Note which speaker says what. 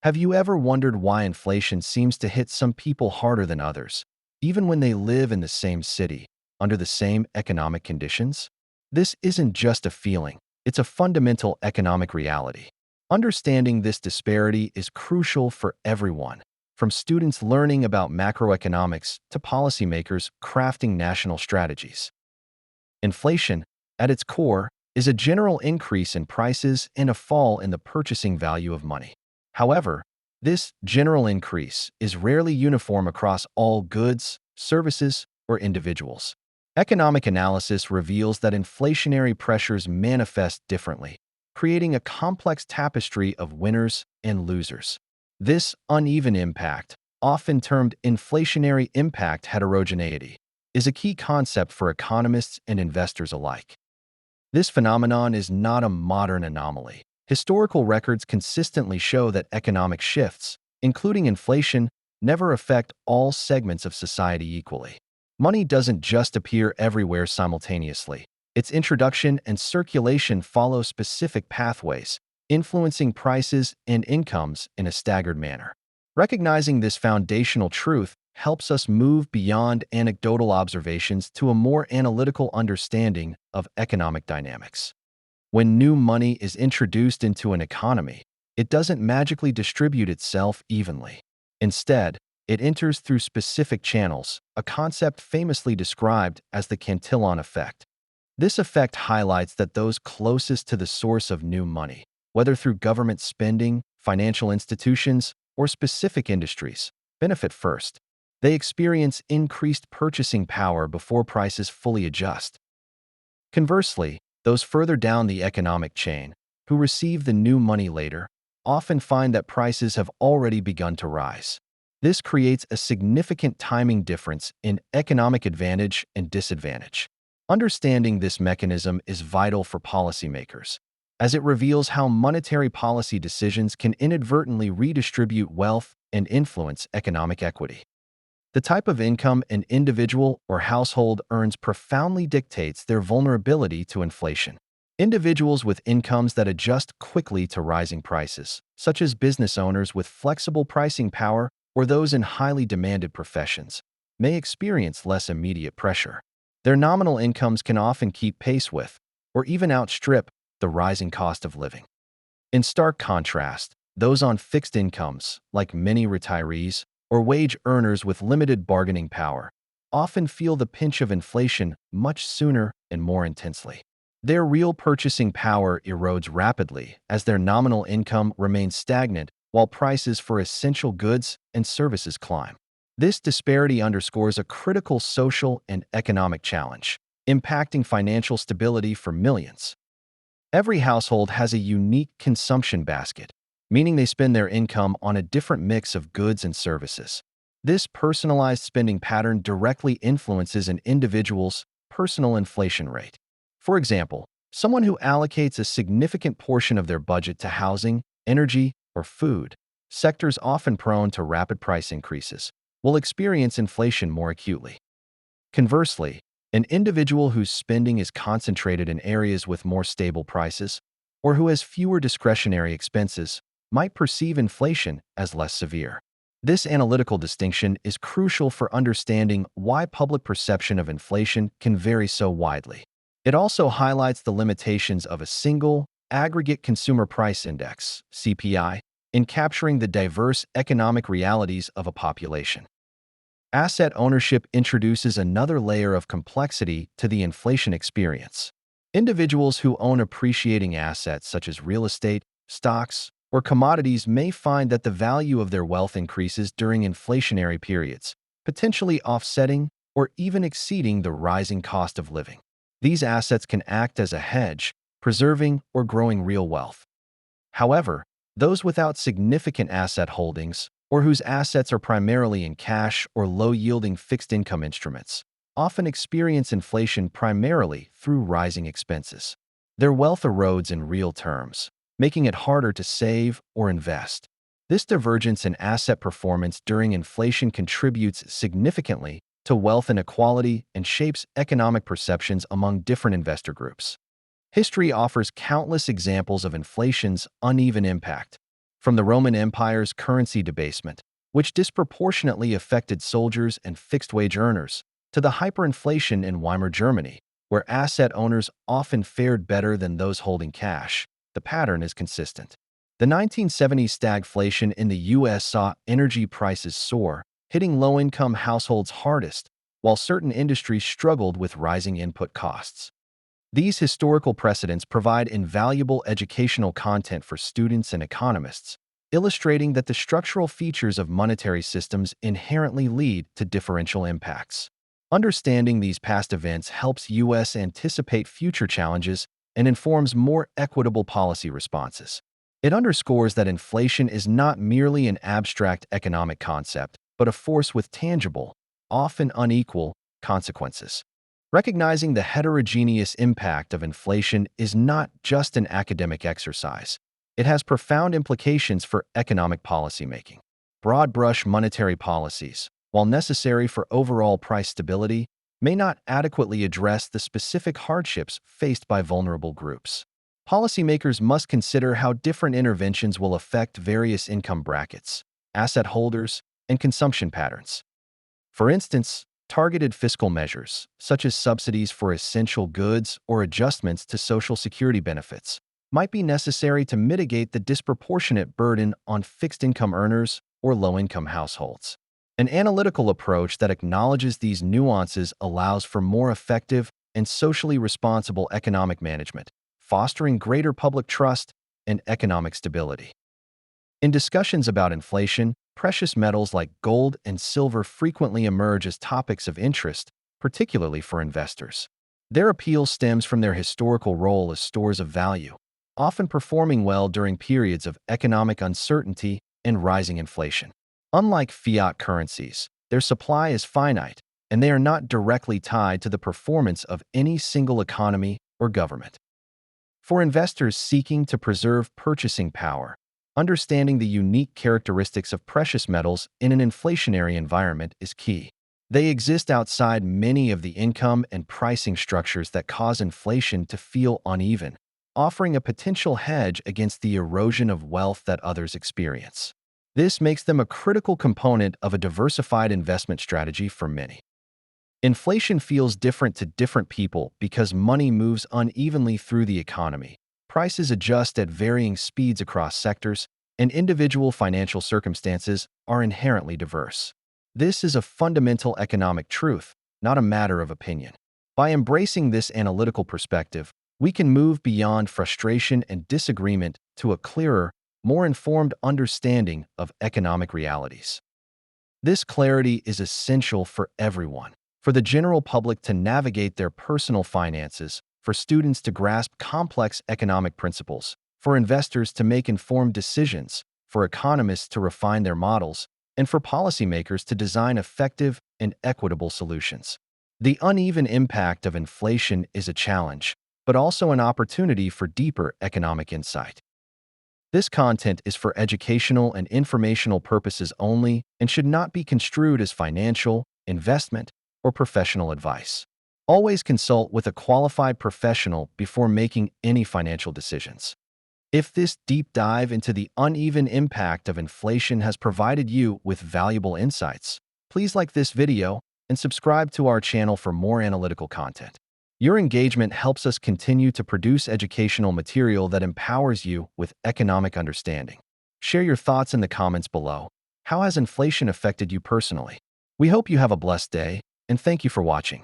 Speaker 1: Have you ever wondered why inflation seems to hit some people harder than others, even when they live in the same city, under the same economic conditions? This isn't just a feeling, it's a fundamental economic reality. Understanding this disparity is crucial for everyone, from students learning about macroeconomics to policymakers crafting national strategies. Inflation, at its core, is a general increase in prices and a fall in the purchasing value of money. However, this general increase is rarely uniform across all goods, services, or individuals. Economic analysis reveals that inflationary pressures manifest differently, creating a complex tapestry of winners and losers. This uneven impact, often termed inflationary impact heterogeneity, is a key concept for economists and investors alike. This phenomenon is not a modern anomaly. Historical records consistently show that economic shifts, including inflation, never affect all segments of society equally. Money doesn't just appear everywhere simultaneously. Its introduction and circulation follow specific pathways, influencing prices and incomes in a staggered manner. Recognizing this foundational truth helps us move beyond anecdotal observations to a more analytical understanding of economic dynamics. When new money is introduced into an economy, it doesn't magically distribute itself evenly. Instead, it enters through specific channels, a concept famously described as the Cantillon effect. This effect highlights that those closest to the source of new money, whether through government spending, financial institutions, or specific industries, benefit first. They experience increased purchasing power before prices fully adjust. Conversely, those further down the economic chain, who receive the new money later, often find that prices have already begun to rise. This creates a significant timing difference in economic advantage and disadvantage. Understanding this mechanism is vital for policymakers, as it reveals how monetary policy decisions can inadvertently redistribute wealth and influence economic equity. The type of income an individual or household earns profoundly dictates their vulnerability to inflation. Individuals with incomes that adjust quickly to rising prices, such as business owners with flexible pricing power or those in highly demanded professions, may experience less immediate pressure. Their nominal incomes can often keep pace with, or even outstrip, the rising cost of living. In stark contrast, those on fixed incomes, like many retirees, or wage earners with limited bargaining power, often feel the pinch of inflation much sooner and more intensely. Their real purchasing power erodes rapidly as their nominal income remains stagnant while prices for essential goods and services climb. This disparity underscores a critical social and economic challenge, impacting financial stability for millions. Every household has a unique consumption basket, meaning they spend their income on a different mix of goods and services. This personalized spending pattern directly influences an individual's personal inflation rate. For example, someone who allocates a significant portion of their budget to housing, energy, or food, sectors often prone to rapid price increases, will experience inflation more acutely. Conversely, an individual whose spending is concentrated in areas with more stable prices, or who has fewer discretionary expenses, might perceive inflation as less severe. This analytical distinction is crucial for understanding why public perception of inflation can vary so widely. It also highlights the limitations of a single, aggregate consumer price index, CPI, in capturing the diverse economic realities of a population. Asset ownership introduces another layer of complexity to the inflation experience. Individuals who own appreciating assets such as real estate, stocks, or commodities may find that the value of their wealth increases during inflationary periods, potentially offsetting or even exceeding the rising cost of living. These assets can act as a hedge, preserving or growing real wealth. However, those without significant asset holdings, or whose assets are primarily in cash or low-yielding fixed-income instruments, often experience inflation primarily through rising expenses. Their wealth erodes in real terms, making it harder to save or invest. This divergence in asset performance during inflation contributes significantly to wealth inequality and shapes economic perceptions among different investor groups. History offers countless examples of inflation's uneven impact. From the Roman Empire's currency debasement, which disproportionately affected soldiers and fixed-wage earners, to the hyperinflation in Weimar Germany, where asset owners often fared better than those holding cash, the pattern is consistent. The 1970s stagflation in the U.S. saw energy prices soar, hitting low-income households hardest, while certain industries struggled with rising input costs. These historical precedents provide invaluable educational content for students and economists, illustrating that the structural features of monetary systems inherently lead to differential impacts. Understanding these past events helps U.S. anticipate future challenges and informs more equitable policy responses. It underscores that inflation is not merely an abstract economic concept, but a force with tangible, often unequal, consequences. Recognizing the heterogeneous impact of inflation is not just an academic exercise. It has profound implications for economic policymaking. Broad-brush monetary policies, while necessary for overall price stability, may not adequately address the specific hardships faced by vulnerable groups. Policymakers must consider how different interventions will affect various income brackets, asset holders, and consumption patterns. For instance, targeted fiscal measures, such as subsidies for essential goods or adjustments to Social Security benefits, might be necessary to mitigate the disproportionate burden on fixed-income earners or low-income households. An analytical approach that acknowledges these nuances allows for more effective and socially responsible economic management, fostering greater public trust and economic stability. In discussions about inflation, precious metals like gold and silver frequently emerge as topics of interest, particularly for investors. Their appeal stems from their historical role as stores of value, often performing well during periods of economic uncertainty and rising inflation. Unlike fiat currencies, their supply is finite, and they are not directly tied to the performance of any single economy or government. For investors seeking to preserve purchasing power, understanding the unique characteristics of precious metals in an inflationary environment is key. They exist outside many of the income and pricing structures that cause inflation to feel uneven, offering a potential hedge against the erosion of wealth that others experience. This makes them a critical component of a diversified investment strategy for many. Inflation feels different to different people because money moves unevenly through the economy. Prices adjust at varying speeds across sectors, and individual financial circumstances are inherently diverse. This is a fundamental economic truth, not a matter of opinion. By embracing this analytical perspective, we can move beyond frustration and disagreement to a clearer, more informed understanding of economic realities. This clarity is essential for everyone, for the general public to navigate their personal finances, for students to grasp complex economic principles, for investors to make informed decisions, for economists to refine their models, and for policymakers to design effective and equitable solutions. The uneven impact of inflation is a challenge, but also an opportunity for deeper economic insight. This content is for educational and informational purposes only and should not be construed as financial, investment, or professional advice. Always consult with a qualified professional before making any financial decisions. If this deep dive into the uneven impact of inflation has provided you with valuable insights, please like this video and subscribe to our channel for more analytical content. Your engagement helps us continue to produce educational material that empowers you with economic understanding. Share your thoughts in the comments below. How has inflation affected you personally? We hope you have a blessed day, and thank you for watching.